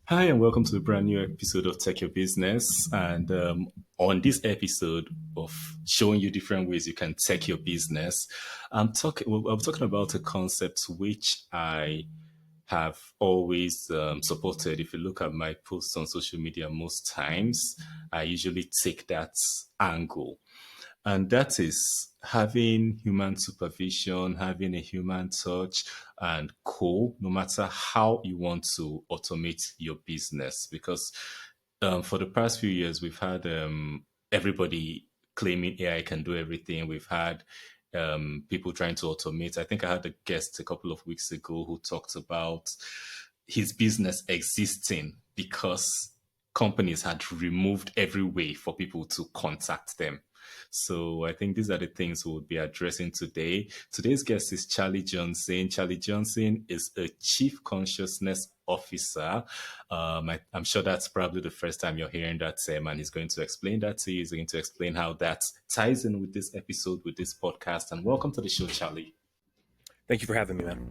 Hi, and welcome to a brand new episode of Tech Your Business. And on this episode of showing you different ways you can tech your business, I'm talking about a concept which I have always supported. If you look at my posts on social media, most times I usually take that angle. And that is having human supervision, having a human touch, and no matter how you want to automate your business. Because for the past few years, we've had everybody claiming AI can do everything. We've had people trying to automate. I think I had a guest a couple of weeks ago who talked about his business existing because companies had removed every way for people to contact them. So I think these are the things we'll be addressing today. Today's guest is Charley Johnson. Charley Johnson is a chief consciousness officer. I'm sure that's probably the first time you're hearing that term, and he's going to explain that to you. He's going to explain how that ties in with this episode, with this podcast. And welcome to the show, Charley. Thank you for having me, man.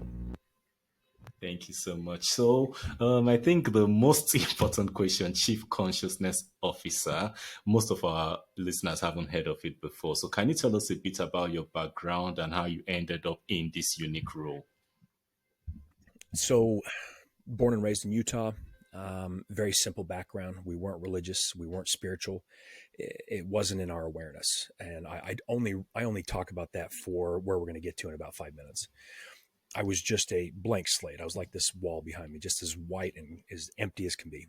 Thank you so much. So, I think the most important question, Chief Consciousness Officer, most of our listeners haven't heard of it before. So, can you tell us a bit about your background and how you ended up in this unique role? So, born and raised in Utah, very simple background. We weren't religious, we weren't spiritual. It wasn't in our awareness, and I only talk about that for where we're going to get to in about 5 minutes. I was just a blank slate. I was like this wall behind me, just as white and as empty as can be.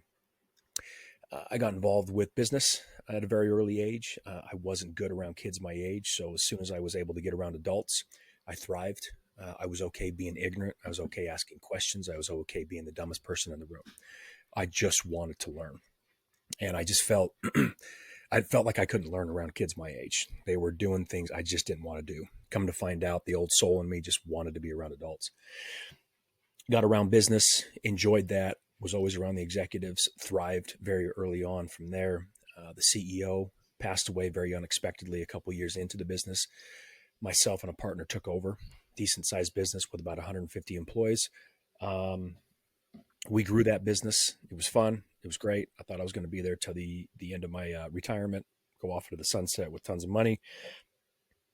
I got involved with business at a very early age. I wasn't good around kids my age, so as soon as I was able to get around adults, I thrived. I was okay being ignorant. I was okay asking questions. I was okay being the dumbest person in the room. I just wanted to learn, and I just felt I felt like I couldn't learn around kids my age. They were doing things I just didn't want to do. Come to find out, the old soul in me just wanted to be around adults. Got around business, enjoyed that, was always around the executives, thrived very early on from there. The CEO passed away very unexpectedly a couple years into the business. Myself and a partner took over, decent sized business with about 150 employees. Um, we grew that business. It was fun. It was great. I thought I was going to be there till the end of my retirement, go off into the sunset with tons of money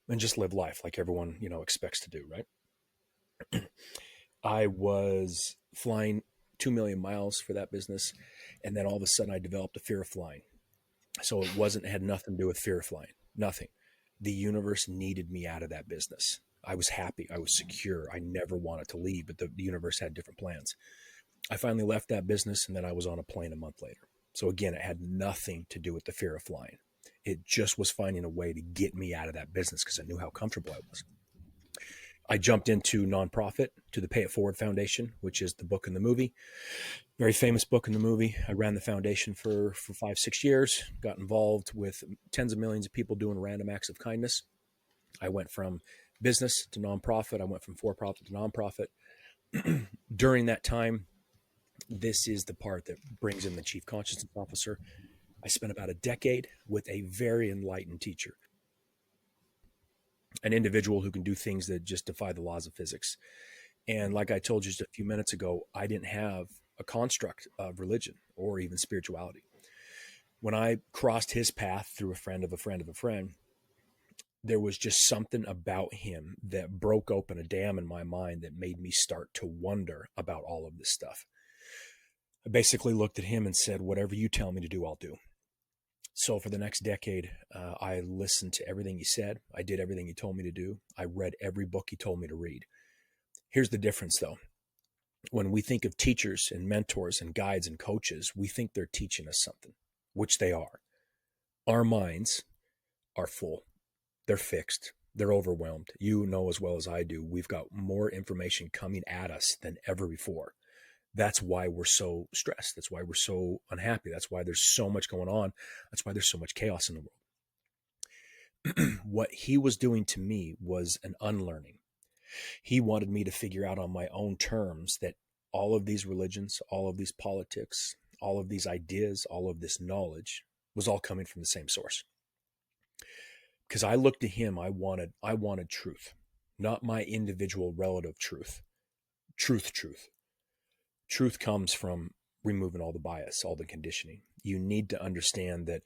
and just live life like everyone, expects to do, right? I was flying 2 million miles for that business. And then all of a sudden I developed a fear of flying. So it had nothing to do with fear of flying, nothing. The universe needed me out of that business. I was happy. I was secure. I never wanted to leave, but the universe had different plans. I finally left that business and then I was on a plane a month later. So again, it had nothing to do with the fear of flying. It just was finding a way to get me out of that business because I knew how comfortable I was. I jumped into nonprofit, to the Pay It Forward Foundation, which is the book in the movie. Very famous book in the movie. I ran the foundation for 5, 6 years, got involved with tens of millions of people doing random acts of kindness. I went from business to nonprofit. I went from for-profit to nonprofit. During that time, this is the part that brings in the chief consciousness officer. I spent about a decade with a very enlightened teacher, an individual who can do things that just defy the laws of physics. And like I told you just a few minutes ago, I didn't have a construct of religion or even spirituality. When I crossed his path through a friend of a friend of a friend, there was just something about him that broke open a dam in my mind that made me start to wonder about all of this stuff. I basically looked at him and said, whatever you tell me to do, I'll do. So for the next decade, I listened to everything he said. I did everything he told me to do. I read every book he told me to read. Here's the difference, though. When we think of teachers and mentors and guides and coaches, we think they're teaching us something, which they are. Our minds are full. They're fixed. They're overwhelmed. You know as well as I do, we've got more information coming at us than ever before. That's why we're so stressed. That's why we're so unhappy. That's why there's so much going on. That's why there's so much chaos in the world. What he was doing to me was an unlearning. He wanted me to figure out on my own terms that all of these religions, all of these politics, all of these ideas, all of this knowledge was all coming from the same source. Because I looked to him, I wanted truth, not my individual relative truth. Truth. Truth comes from removing all the bias, all the conditioning. You need to understand that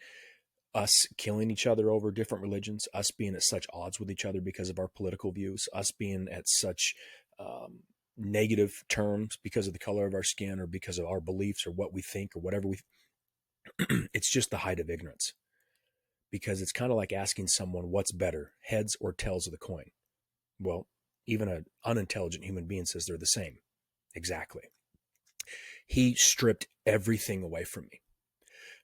us killing each other over different religions, us being at such odds with each other because of our political views, us being at such negative terms because of the color of our skin or because of our beliefs or what we think or whatever we it's just the height of ignorance, because it's kind of like asking someone what's better, heads or tails of the coin. Well, even an unintelligent human being says they're the same. Exactly. He stripped everything away from me.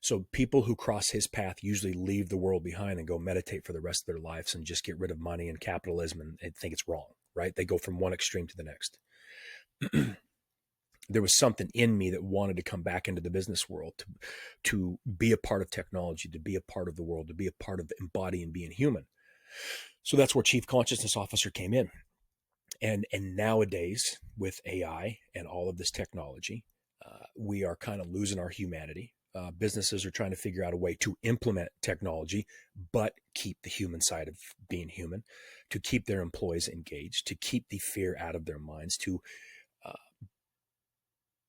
So people who cross his path usually leave the world behind and go meditate for the rest of their lives and just get rid of money and capitalism and think it's wrong, right? They go from one extreme to the next. There was something in me that wanted to come back into the business world to be a part of technology, to be a part of the world, to be a part of embodying being human. So that's where Chief Consciousness Officer came in. And nowadays, with AI and all of this technology, we are kind of losing our humanity. Businesses are trying to figure out a way to implement technology, but keep the human side of being human, to keep their employees engaged, to keep the fear out of their minds, to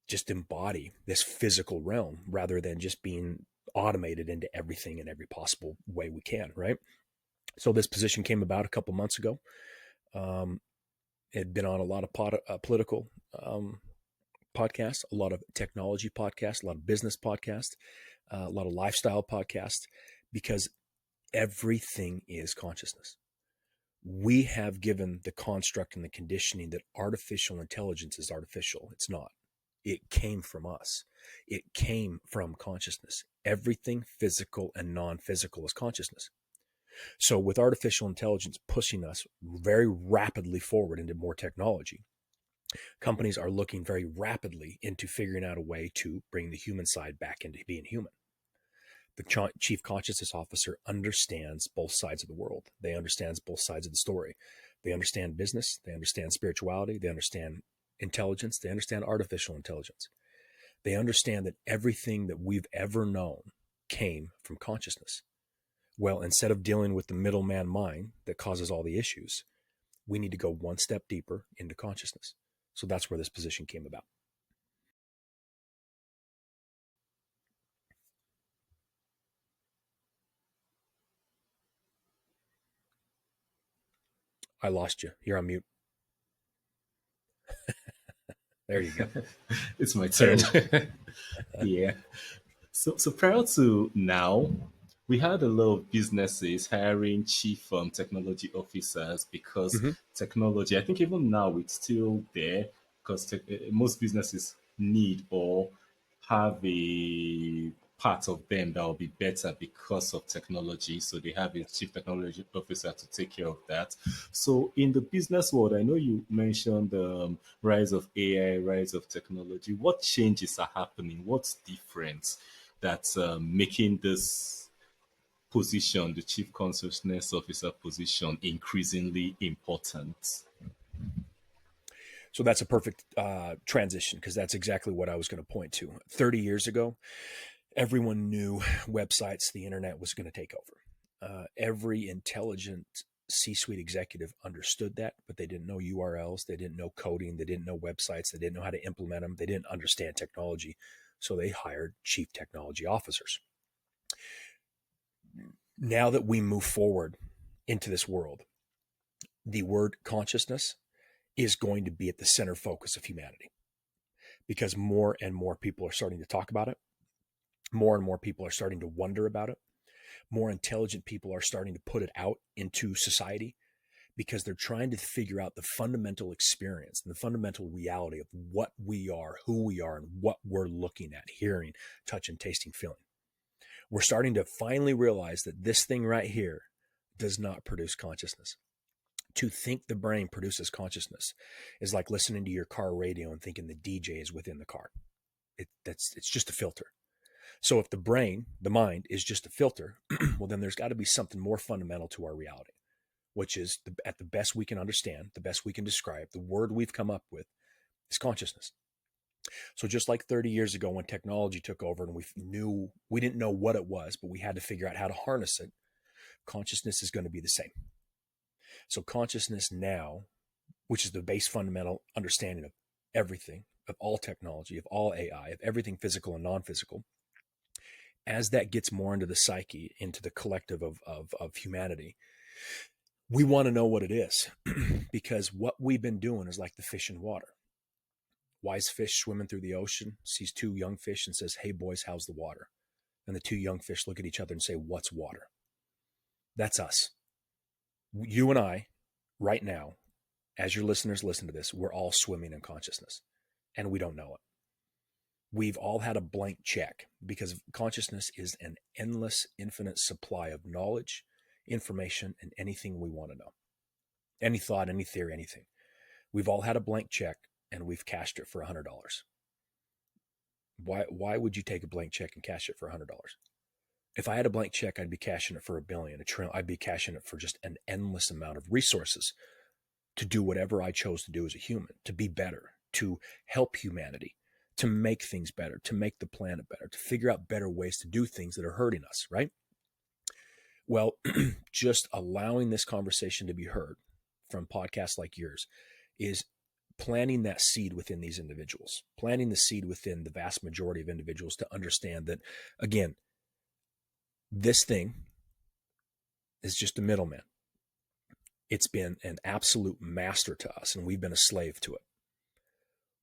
just embody this physical realm rather than just being automated into everything in every possible way we can, right? So this position came about a couple months ago. It had been on a lot of political podcasts, a lot of technology podcasts, a lot of business podcasts, a lot of lifestyle podcasts, because everything is consciousness. We have given the construct and the conditioning that artificial intelligence is artificial. It's not. It came from us. It came from consciousness. Everything physical and non-physical is consciousness. So with artificial intelligence pushing us very rapidly forward into more technology, companies are looking very rapidly into figuring out a way to bring the human side back into being human. The Chief Consciousness Officer understands both sides of the world. They understand both sides of the story. They understand business. They understand spirituality. They understand intelligence. They understand artificial intelligence. They understand that everything that we've ever known came from consciousness. Well, instead of dealing with the middleman mind that causes all the issues, we need to go one step deeper into consciousness. So that's where this position came about. I lost you. You're on mute. There you go. It's my turn. Yeah. So prior to now, we had a lot of businesses hiring chief technology officers because Mm-hmm. technology, I think even now it's still there because most businesses need or have a part of them that will be better because of technology. So they have a chief technology officer to take care of that. So in the business world, I know you mentioned the rise of AI, rise of technology. What changes are happening? What's different that's making this position, the chief consciousness officer position, increasingly important? So that's a perfect transition, because that's exactly what I was going to point to. 30 years ago, everyone knew websites, the internet was going to take over. Every intelligent C-suite executive understood that, but they didn't know URLs, they didn't know coding, they didn't know websites, they didn't know how to implement them, they didn't understand technology. So they hired chief technology officers. Now that we move forward into this world, the word consciousness is going to be at the center focus of humanity, because more and more people are starting to talk about it. More and more people are starting to wonder about it. More intelligent people are starting to put it out into society, because they're trying to figure out the fundamental experience and the fundamental reality of what we are, who we are, and what we're looking at, hearing, touching, tasting, feeling. We're starting to finally realize that this thing right here does not produce consciousness. To think the brain produces consciousness is like listening to your car radio and thinking the DJ is within the car. It's just a filter. So if the brain, the mind, is just a filter, well, then there's got to be something more fundamental to our reality, which is, at the best we can understand, the best we can describe, the word we've come up with is consciousness. So just like 30 years ago when technology took over and we didn't know what it was, but we had to figure out how to harness it, consciousness is going to be the same. So consciousness now, which is the base fundamental understanding of everything, of all technology, of all AI, of everything physical and non-physical, as that gets more into the psyche, into the collective of humanity, we want to know what it is. Because what we've been doing is like the fish in water. Wise fish swimming through the ocean sees two young fish and says, "Hey boys, how's the water?" And the two young fish look at each other and say, "What's water?" That's us. You and I, right now, as your listeners listen to this, we're all swimming in consciousness, and we don't know it. We've all had a blank check, because consciousness is an endless, infinite supply of knowledge, information, and anything we want to know. Any thought, any theory, anything. We've all had a blank check, and we've cashed it for $100. Why would you take a blank check and cash it for $100? If I had a blank check, I'd be cashing it for $1 billion, $1 trillion. I'd be cashing it for just an endless amount of resources to do whatever I chose to do as a human, to be better, to help humanity, to make things better, to make the planet better, to figure out better ways to do things that are hurting us, right? Well, just allowing this conversation to be heard from podcasts like yours is planting that seed within these individuals, planting the seed within the vast majority of individuals to understand that, again, this thing is just a middleman. It's been an absolute master to us, and we've been a slave to it.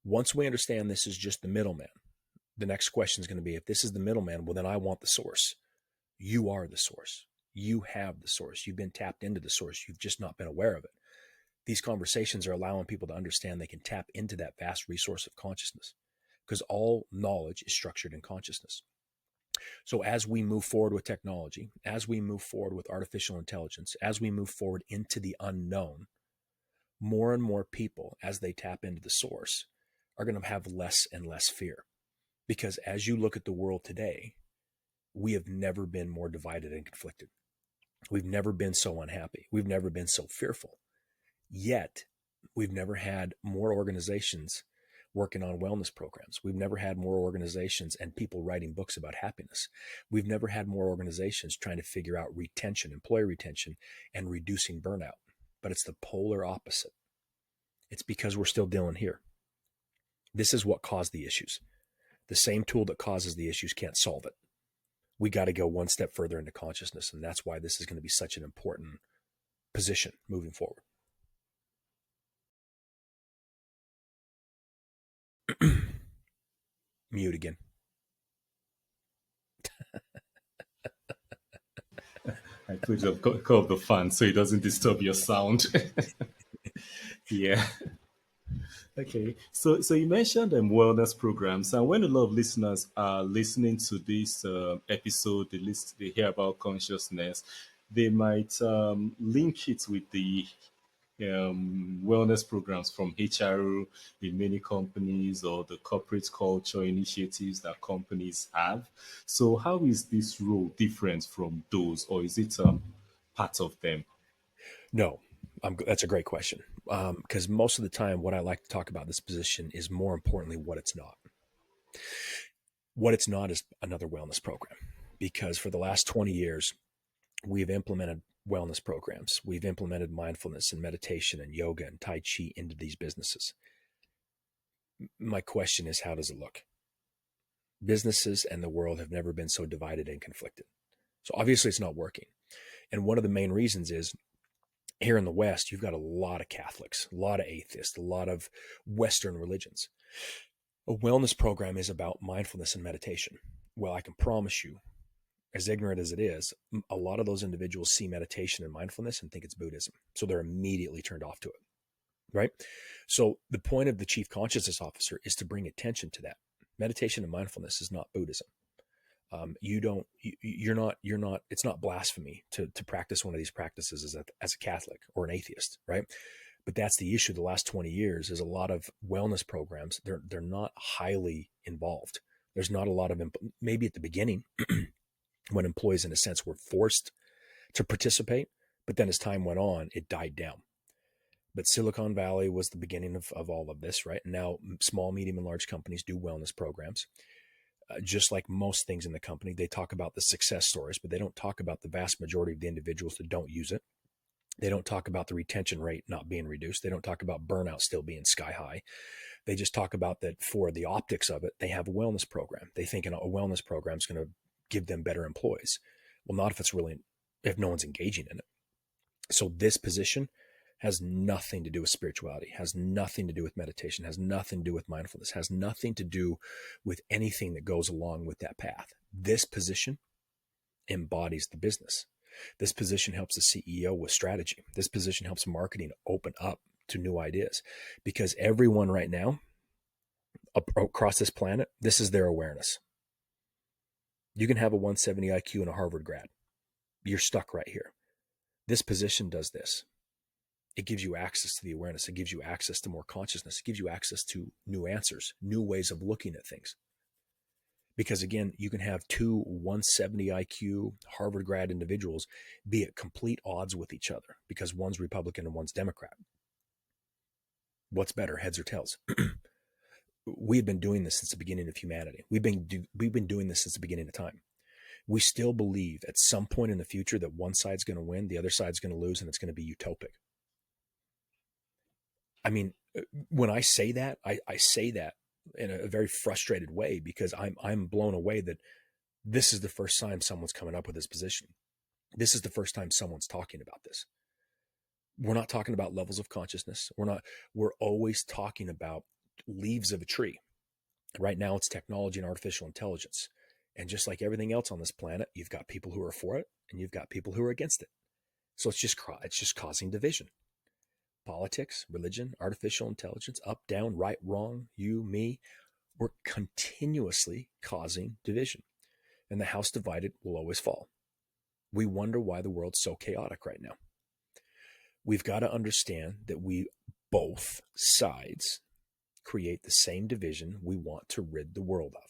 Once we understand this is just the middleman, the next question is going to be, if this is the middleman, well, then I want the source. You are the source. You have the source. You've been tapped into the source. You've just not been aware of it. These conversations are allowing people to understand they can tap into that vast resource of consciousness, because all knowledge is structured in consciousness. So as we move forward with technology, as we move forward with artificial intelligence, as we move forward into the unknown, more and more people, as they tap into the source, are going to have less and less fear. Because as you look at the world today, we have never been more divided and conflicted. We've never been so unhappy. We've never been so fearful. Yet, we've never had more organizations working on wellness programs. We've never had more organizations and people writing books about happiness. We've never had more organizations trying to figure out retention, employee retention, and reducing burnout. But it's the polar opposite. It's because we're still dealing here. This is what caused the issues. The same tool that causes the issues can't solve it. We got to go one step further into consciousness, and that's why this is going to be such an important position moving forward. Mute again. I put the call the fan so it doesn't disturb your sound. Yeah. Okay. So you mentioned wellness programs, and when a lot of listeners are listening to this episode, they hear about consciousness, they might link it with the wellness programs from HRO in many companies, or the corporate culture initiatives that companies have. So how is this role different from those, or is it part of them? No, that's a great question. Because most of the time, what I like to talk about this position is, more importantly, what it's not. What it's not is another wellness program. Because for the last 20 years, we've implemented wellness programs. We've implemented mindfulness and meditation and yoga and Tai Chi into these businesses. My question is, how does it look? Businesses and the world have never been so divided and conflicted. So obviously it's not working. And one of the main reasons is, here in the West, you've got a lot of Catholics, a lot of atheists, a lot of Western religions. A wellness program is about mindfulness and meditation. Well, I can promise you, as ignorant as it is, a lot of those individuals see meditation and mindfulness and think it's Buddhism. So they're immediately turned off to it, right? So the point of the chief consciousness officer is to bring attention to that. Meditation and mindfulness is not Buddhism. It's not blasphemy to practice one of these practices as a Catholic or an atheist, right? But that's the issue. The last 20 years is a lot of wellness programs. They're not highly involved. There's not a lot of, maybe at the beginning when employees in a sense were forced to participate, but then as time went on, it died down. But Silicon Valley was the beginning of all of this, right? And now small, medium, and large companies do wellness programs. Just like most things in the company, they talk about the success stories, but they don't talk about the vast majority of the individuals that don't use it. They don't talk about the retention rate not being reduced. They don't talk about burnout still being sky high. They just talk about that for the optics of it. They have a wellness program. They think a wellness program is going to give them better employees. Well, not if it's really, if no one's engaging in it. So this position has nothing to do with spirituality, has nothing to do with meditation, has nothing to do with mindfulness, has nothing to do with anything that goes along with that path. This position embodies the business. This position helps the CEO with strategy. This position helps marketing open up to new ideas, because everyone right now across this planet, this is their awareness. You can have a 170 IQ and a Harvard grad. You're stuck right here. This position does this. It gives you access to the awareness. It gives you access to more consciousness. It gives you access to new answers, new ways of looking at things. Because again, you can have two 170 IQ Harvard grad individuals be at complete odds with each other because one's Republican and one's Democrat. What's better, heads or tails? We've been doing this since the beginning of humanity. We've been doing this since the beginning of time. We still believe at some point in the future that one side's going to win, the other side's going to lose, and it's going to be utopic. I mean, when I say that, I say that in a very frustrated way, because I'm blown away that this is the first time someone's coming up with this position. This is the first time someone's talking about this. We're not talking about levels of consciousness. We're always talking about leaves of a tree. Right now it's technology and artificial intelligence. And just like everything else on this planet, you've got people who are for it and you've got people who are against it. So it's just causing division. Politics, religion, artificial intelligence, up, down, right, wrong, you, me, we're continuously causing division. And the house divided will always fall. We wonder why the world's so chaotic right now. We've got to understand that both sides create the same division we want to rid the world of.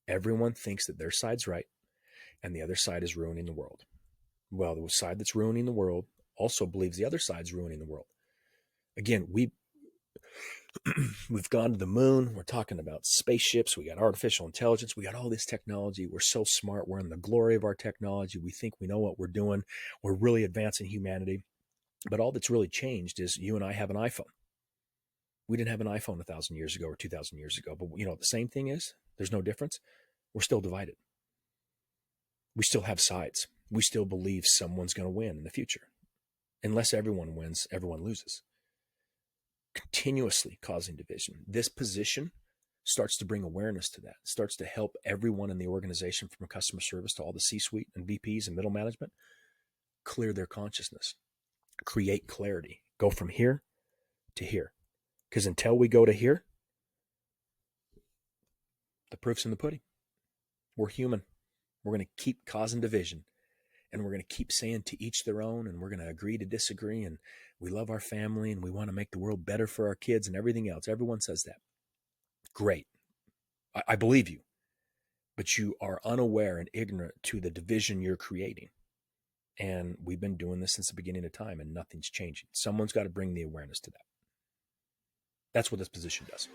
Everyone thinks that their side's right and the other side is ruining the world. Well, the side that's ruining the world also believes the other side's ruining the world. Again, we've gone to the moon. We're talking about spaceships. We got artificial intelligence. We got all this technology. We're so smart. We're in the glory of our technology. We think we know what we're doing. We're really advancing humanity. But all that's really changed is you and I have an iPhone. We didn't have an iPhone 1,000 years ago or 2,000 years ago. But you know what the same thing is? There's no difference. We're still divided. We still have sides. We still believe someone's going to win in the future. Unless everyone wins, everyone loses. Continuously causing division. This position starts to bring awareness to that. It starts to help everyone in the organization, from customer service to all the C-suite and VPs and middle management, clear their consciousness, create clarity, go from here to here. Because until we go to here, the proof's in the pudding. We're human. We're going to keep causing division. And we're going to keep saying to each their own, and we're going to agree to disagree, and we love our family, and we want to make the world better for our kids and everything else. Everyone says that. Great. I believe you. But you are unaware and ignorant to the division you're creating. And we've been doing this since the beginning of time, and nothing's changing. Someone's got to bring the awareness to that. That's what this position does.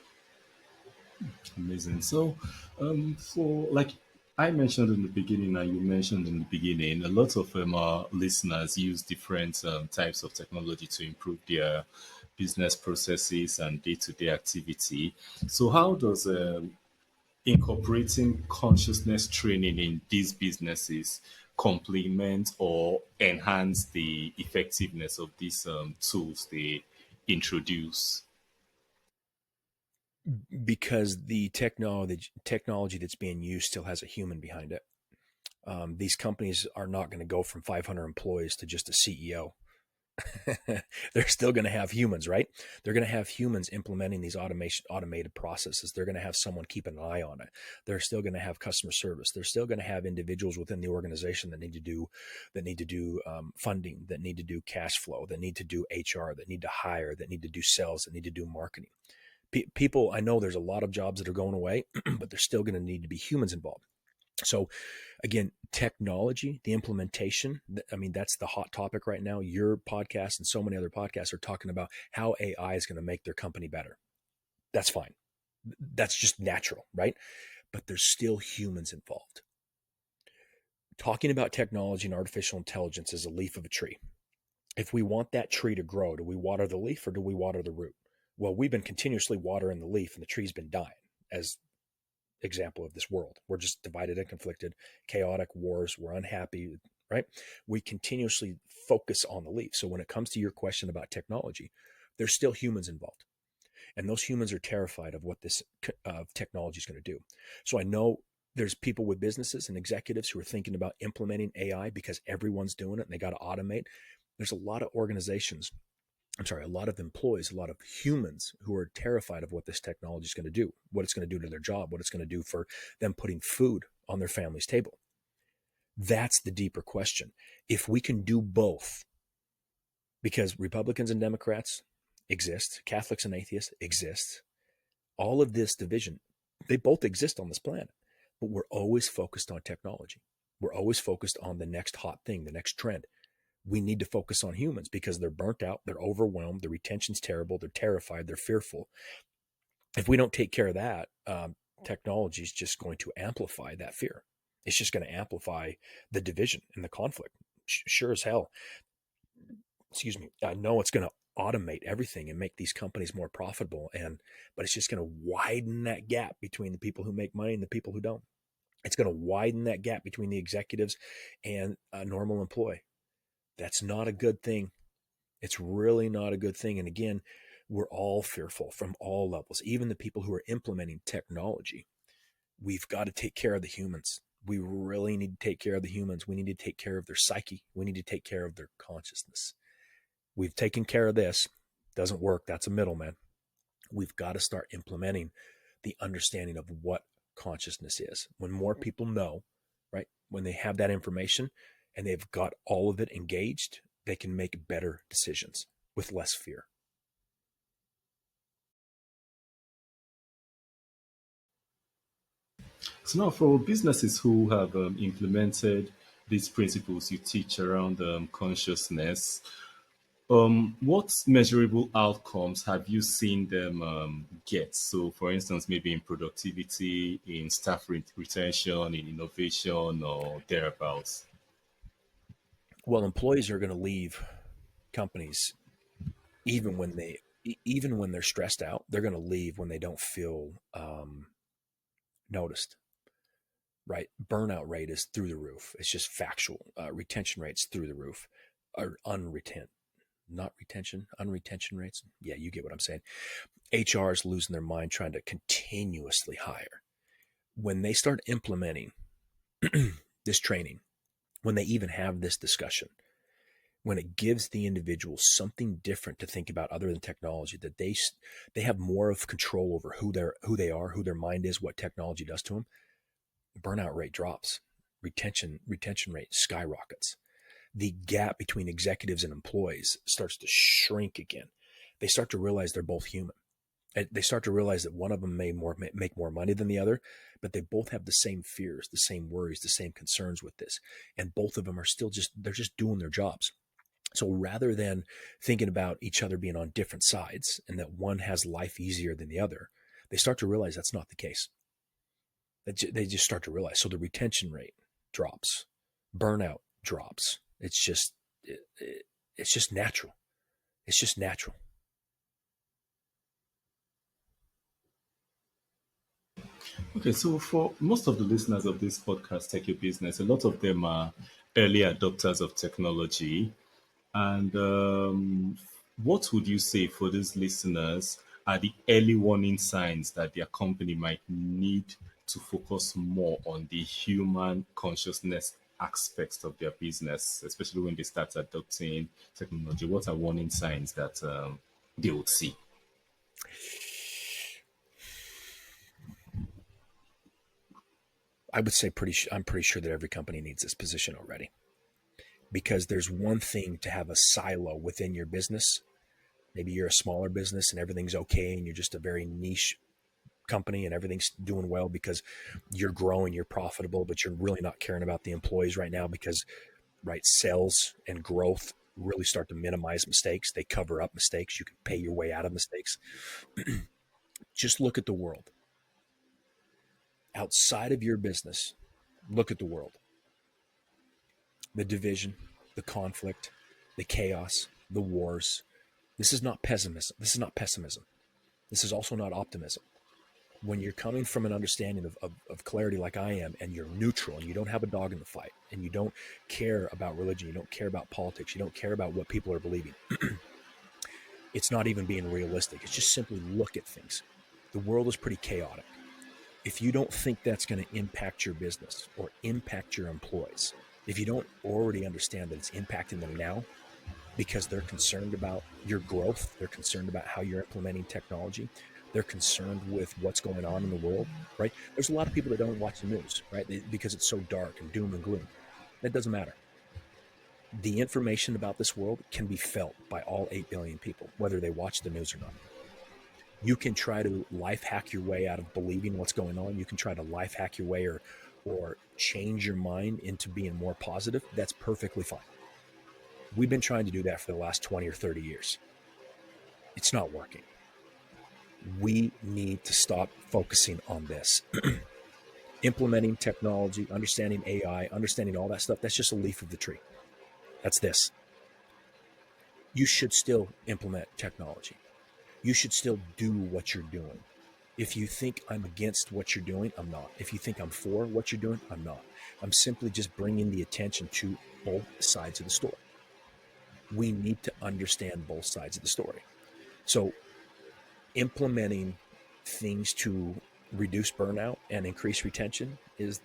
Amazing. So, for like I mentioned in the beginning, and you mentioned in the beginning, a lot of our listeners use different types of technology to improve their business processes and day-to-day activity. So, how does incorporating consciousness training in these businesses complement or enhance the effectiveness of these tools they introduce? Because the technology that's being used still has a human behind it. These companies are not going to go from 500 employees to just a CEO. They're still going to have humans, right? They're going to have humans implementing these automated processes. They're going to have someone keep an eye on it. They're still going to have customer service. They're still going to have individuals within the organization that need to do funding, that need to do cash flow, that need to do HR, that need to hire, that need to do sales, that need to do marketing. People, I know there's a lot of jobs that are going away, but there's still going to need to be humans involved. So again, technology, the implementation, I mean, that's the hot topic right now. Your podcast and so many other podcasts are talking about how AI is going to make their company better. That's fine. That's just natural, right? But there's still humans involved. Talking about technology and artificial intelligence is a leaf of a tree. If we want that tree to grow, do we water the leaf or do we water the root? Well, we've been continuously watering the leaf and the tree's been dying, as example of this world. We're just divided and conflicted, chaotic wars, we're unhappy, right? We continuously focus on the leaf. So when it comes to your question about technology, there's still humans involved. And those humans are terrified of what this technology is going to do. So I know there's people with businesses and executives who are thinking about implementing AI because everyone's doing it and they got to automate. There's a lot of organizations, I'm sorry, a lot of employees, a lot of humans who are terrified of what this technology is going to do, what it's going to do to their job, what it's going to do for them putting food on their family's table. That's the deeper question. If we can do both, because Republicans and Democrats exist, Catholics and atheists exist, all of this division, they both exist on this planet, but we're always focused on technology. We're always focused on the next hot thing, the next trend. We need to focus on humans because they're burnt out, they're overwhelmed, the retention's terrible, they're terrified, they're fearful. If we don't take care of that, technology is just going to amplify that fear. It's just going to amplify the division and the conflict. Sure as hell, excuse me, I know it's going to automate everything and make these companies more profitable, but it's just going to widen that gap between the people who make money and the people who don't. It's going to widen that gap between the executives and a normal employee. That's not a good thing. It's really not a good thing. And again, we're all fearful from all levels, even the people who are implementing technology. We've got to take care of the humans. We really need to take care of the humans. We need to take care of their psyche. We need to take care of their consciousness. We've taken care of this. Doesn't work. That's a middleman. We've got to start implementing the understanding of what consciousness is. When more people know, right, when they have that information and they've got all of it engaged, they can make better decisions with less fear. So now, for businesses who have implemented these principles you teach around consciousness, what measurable outcomes have you seen them get? So, for instance, maybe in productivity, in staff retention, in innovation, or thereabouts. Well, employees are going to leave companies even when even when they're stressed out. They're going to leave when they don't feel noticed. Right, burnout rate is through the roof. It's just factual. Retention rates through the roof. Or unretent, not retention, unretention rates. Yeah, you get what I'm saying. HR is losing their mind trying to continuously hire. When they start implementing this training, when they even have this discussion, when it gives the individual something different to think about other than technology, that they have more of control over who they are, who their mind is, what technology does to them, burnout rate drops, retention rate skyrockets. The gap between executives and employees starts to shrink again. They start to realize they're both human. They start to realize that one of them may make more money than the other, but they both have the same fears, the same worries, the same concerns with this. And both of them are they're just doing their jobs. So rather than thinking about each other being on different sides and that one has life easier than the other, they start to realize that's not the case. They just start to realize. So the retention rate drops, burnout drops. It's just natural. It's just natural. Okay, so for most of the listeners of this podcast, Tech Your Business, a lot of them are early adopters of technology. And what would you say for these listeners are the early warning signs that their company might need to focus more on the human consciousness aspects of their business, especially when they start adopting technology? What are warning signs that they would see? I would say I'm pretty sure that every company needs this position already, because there's one thing to have a silo within your business. Maybe you're a smaller business and everything's okay and you're just a very niche company and everything's doing well because you're growing, you're profitable, but you're really not caring about the employees right now because, right, sales and growth really start to minimize mistakes. They cover up mistakes. You can pay your way out of mistakes. Just look at the world. Outside of your business, look at the world. The division, the conflict, the chaos, the wars. This is not pessimism. This is not pessimism. This is also not optimism. When you're coming from an understanding of clarity like I am, and you're neutral and you don't have a dog in the fight, and you don't care about religion, you don't care about politics, you don't care about what people are believing, it's not even being realistic. It's just simply look at things. The world is pretty chaotic. If you don't think that's going to impact your business or impact your employees, if you don't already understand that it's impacting them now because they're concerned about your growth, they're concerned about how you're implementing technology, they're concerned with what's going on in the world, right? There's a lot of people that don't watch the news, right? Because it's so dark and doom and gloom. That doesn't matter. The information about this world can be felt by all 8 billion people, whether they watch the news or not. You can try to life hack your way out of believing what's going on. You can try to life hack your way or change your mind into being more positive. That's perfectly fine. We've been trying to do that for the last 20 or 30 years. It's not working. We need to stop focusing on this. Implementing technology, understanding AI, understanding all that stuff, that's just a leaf of the tree. That's this. You should still implement technology. You should still do what you're doing. If you think I'm against what you're doing, I'm not. If you think I'm for what you're doing, I'm not. I'm simply just bringing the attention to both sides of the story. We need to understand both sides of the story. So implementing things to reduce burnout and increase retention is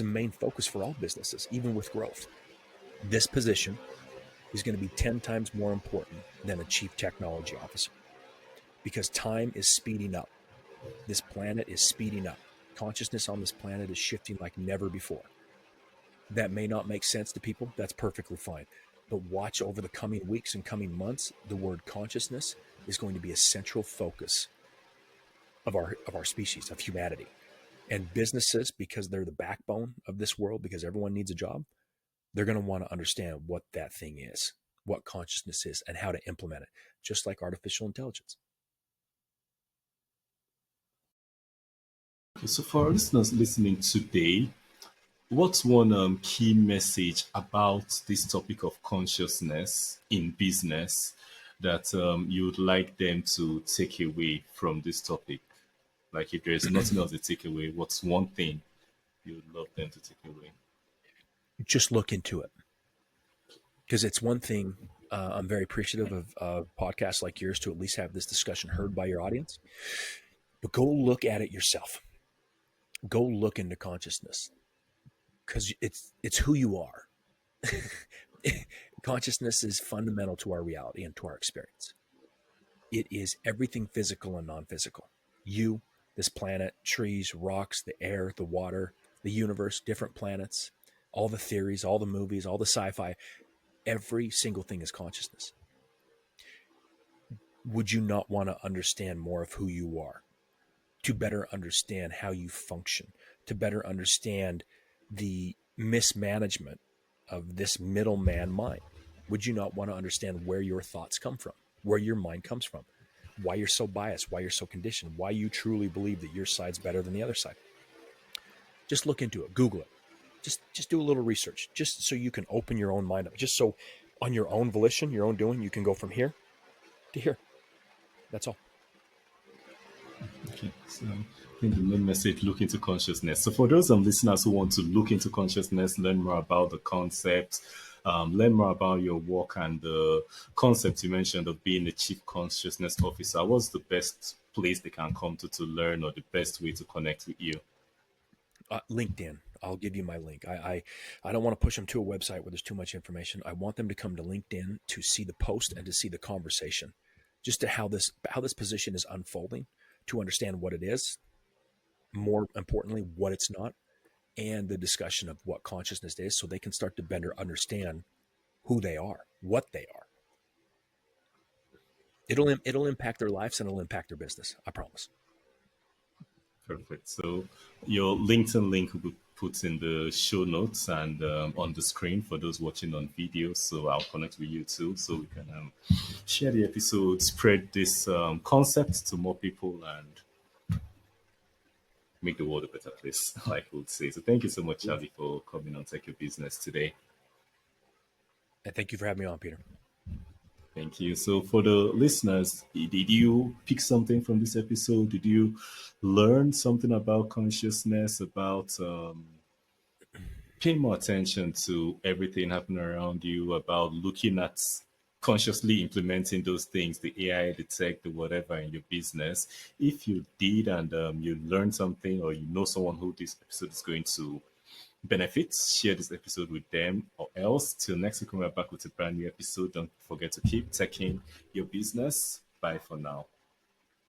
a main focus for all businesses, even with growth. This position is going to be 10 times more important than a chief technology officer, because time is speeding up. This planet is speeding up. Consciousness on this planet is shifting like never before. That may not make sense to people. That's perfectly fine. But watch over the coming weeks and coming months, the word consciousness is going to be a central focus of our species, of humanity. And businesses, because they're the backbone of this world, because everyone needs a job, they're going to want to understand what that thing is, what consciousness is, and how to implement it, just like artificial intelligence. Okay, so for our listeners listening today, what's one key message about this topic of consciousness in business that you'd like them to take away from this topic? Like, if there's nothing else to take away, what's one thing you'd love them to take away? Just look into it, because it's one thing. I'm very appreciative of podcasts like yours to at least have this discussion heard by your audience. But go look at it yourself. Go look into consciousness, because it's who you are. Consciousness is fundamental to our reality and to our experience. It is everything physical and non-physical. You, this planet, trees, rocks, the air, the water, the universe, different planets, all the theories, all the movies, all the sci-fi, every single thing is consciousness. Would you not want to understand more of who you are, to better understand how you function, to better understand the mismanagement of this middleman mind? Would you not want to understand where your thoughts come from, where your mind comes from, why you're so biased, why you're so conditioned, why you truly believe that your side's better than the other side? Just look into it, Google it. Just do a little research, just so you can open your own mind up, just so on your own volition, your own doing, you can go from here to here. That's all. Okay, so I think the main message: look into consciousness. So for those listeners who want to look into consciousness, learn more about the concept, learn more about your work and the concept you mentioned of being a chief consciousness officer, what's the best place they can come to learn, or the best way to connect with you? LinkedIn. I'll give you my link. I don't want to push them to a website where there's too much information. I want them to come to LinkedIn to see the post and to see the conversation, just to how this position is unfolding, to understand what it is, more importantly, what it's not, and the discussion of what consciousness is, so they can start to better understand who they are, what they are. It'll impact their lives and it'll impact their business. I promise. Perfect. So your LinkedIn link will be put in the show notes and on the screen for those watching on video. So I'll connect with you too, so we can share the episode, spread this concept to more people, and make the world a better place, like we would say. So thank you so much, Charlie, for coming on Tech Your Business today. And thank you for having me on, Peter. Thank you. So, for the listeners, did you pick something from this episode? Did you learn something about consciousness, about paying more attention to everything happening around you, about looking at consciously implementing those things, the AI, the tech, the whatever in your business? If you did and you learned something, or you know someone who this episode is going to benefit, share this episode with them. Or else, till next week when we're back with a brand new episode, don't forget to keep taking your business. Bye for now.